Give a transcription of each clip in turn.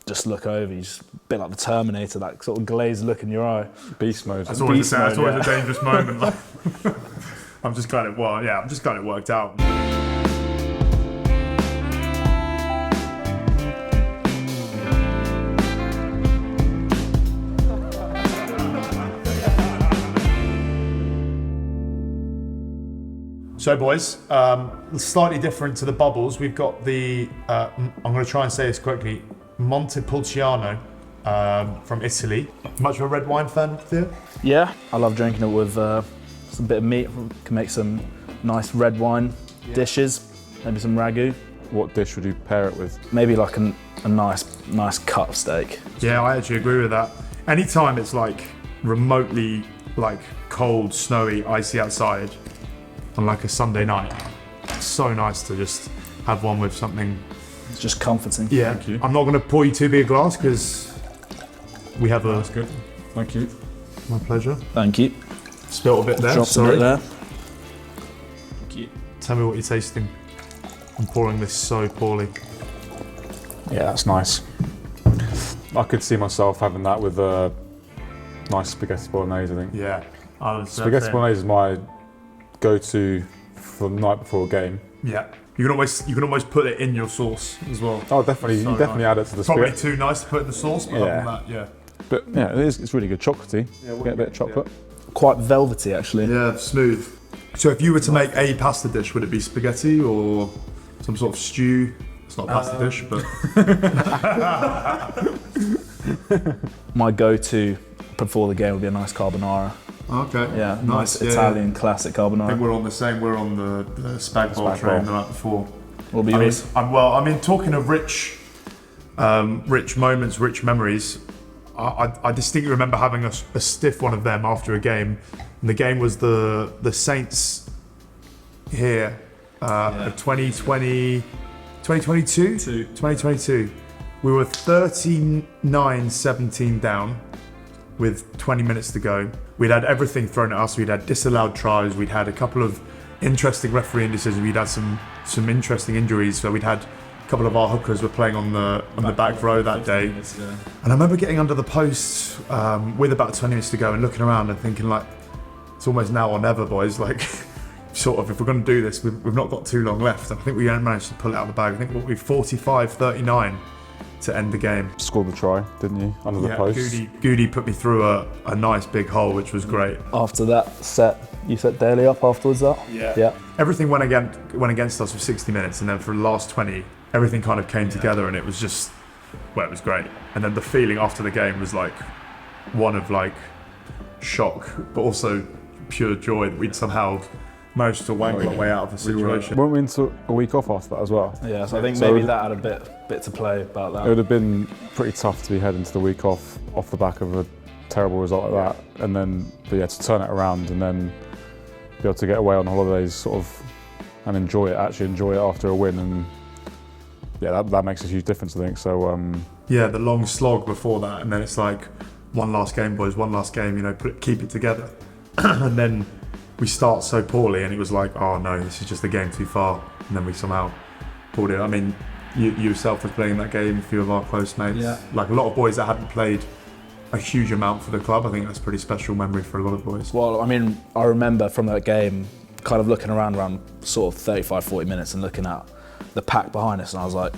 just look over, you just a bit like the Terminator, that sort of glazed look in your eye. Beast mode. That's always a dangerous moment. I'm just glad it worked out. So boys, slightly different to the bubbles, we've got the, I'm going to try and say this correctly, Montepulciano from Italy. Much of a red wine fan, Theo? Yeah, I love drinking it with some bit of meat. Can make some nice red wine dishes, maybe some ragu. What dish would you pair it with? Maybe like a nice cut of steak. Yeah, I actually agree with that. Anytime it's like remotely like cold, snowy, icy outside, on like a Sunday night, it's so nice to just have one with something. It's just comforting. Yeah, Thank you. I'm not going to pour you too big a glass because we have a. That's good. Thank you. My pleasure. Thank you. Spilt a bit there. Dropped Sorry. a bit there. Thank you. Tell me what you're tasting. I'm pouring this so poorly. Yeah, that's nice. I could see myself having that with a nice spaghetti bolognese, I think. Yeah. Spaghetti bolognese is my go-to for the night before a game. Yeah. You can almost put it in your sauce as well. Oh, definitely. So you definitely nice. add it to the Probably spaghetti. too nice to put in the sauce, but other than that, yeah. But yeah, it's really good chocolatey. Yeah, get a bit of chocolate. Quite velvety, actually. Yeah, smooth. So if you were to make a pasta dish, would it be spaghetti or some sort of stew? It's not a pasta dish, but... My go-to before the game would be a nice carbonara. Okay. Yeah, nice. Italian classic I carbonara. think we're on the same. We're on the spag bowl train the night before. What will be yours? Talking of rich moments, rich memories. I distinctly remember having a stiff one of them after a game. And the game was the Saints here, 2022. 2022. We were 39-17 down with 20 minutes to go. We'd had everything thrown at us. We'd had disallowed tries. We'd had a couple of interesting refereeing decisions. We'd had some interesting injuries. So we'd had a couple of our hookers were playing on the back row that day. And I remember getting under the post with about 20 minutes to go and looking around and thinking like, it's almost now or never, boys. Like, sort of, if we're going to do this, we've not got too long left. I think we managed to pull it out of the bag. I think we'll be 45-39 to end the game. Scored the try, didn't you? Under the post. Goody put me through a nice big hole, which was great. After that set, you set Daly up afterwards, that? Yeah. Everything went against us for 60 minutes, and then for the last 20, everything kind of came together, and it was just, well, it was great. And then the feeling after the game was like one of like shock, but also pure joy that we'd somehow managed to wangle our way out of the situation. Weren't we into a week off after that as well? Yeah, so I think maybe that had a bit to play about that. It would have been pretty tough to be heading to the week off the back of a terrible result like that, and then to turn it around and then be able to get away on holidays sort of and actually enjoy it after a win, and yeah, that makes a huge difference, I think. So yeah, the long slog before that, and then it's like one last game, boys, one last game, keep it together. And then we start so poorly, and it was like, oh no, this is just a game too far, and then we somehow pulled it. I mean, you yourself was playing that game, a few of our close mates. Yeah. Like a lot of boys that hadn't played a huge amount for the club. I think that's a pretty special memory for a lot of boys. Well, I mean, I remember from that game kind of looking around sort of 35-40 minutes and looking at the pack behind us, and I was like,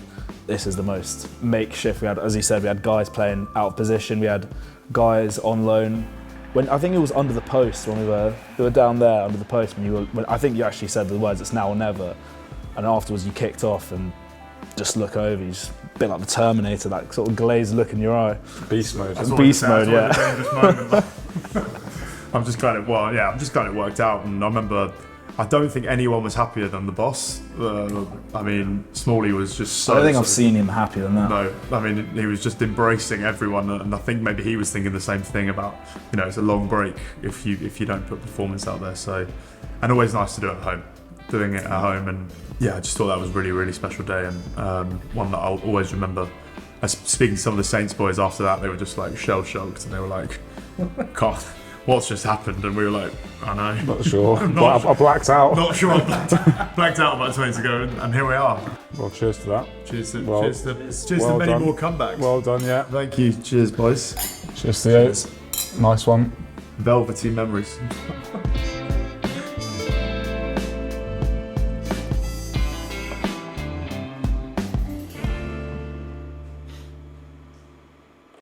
this is the most makeshift. We had, as you said, we had guys playing out of position, we had guys on loan. When I think it was under the post when we were down there under the post when I think you actually said the words, it's now or never, and afterwards you kicked off and just look over, you just a bit like the Terminator, that sort of glazed look in your eye. Beast mode. Beast mode, yeah. I'm just glad it worked out, and I remember I don't think anyone was happier than the boss. I mean, Smalley was just so... I don't think I've seen him happier than that. No, I mean, he was just embracing everyone, and I think maybe he was thinking the same thing about, it's a long break if you don't put performance out there. So, and always nice to do it at home, doing it at home, and yeah, I just thought that was a really, really special day, and one that I'll always remember. Speaking to some of the Saints boys after that, they were just like shell-shocked, and they were like, God, what's just happened? And we were like, I know. Not sure. I blacked out. Not sure. I blacked out about 20 minutes ago, and here we are. Well, cheers to that. Cheers to, Well- cheers to well many done. more comebacks. Well done, yeah. Thank you. Cheers, boys. Cheers to you. Nice one. Velvety memories.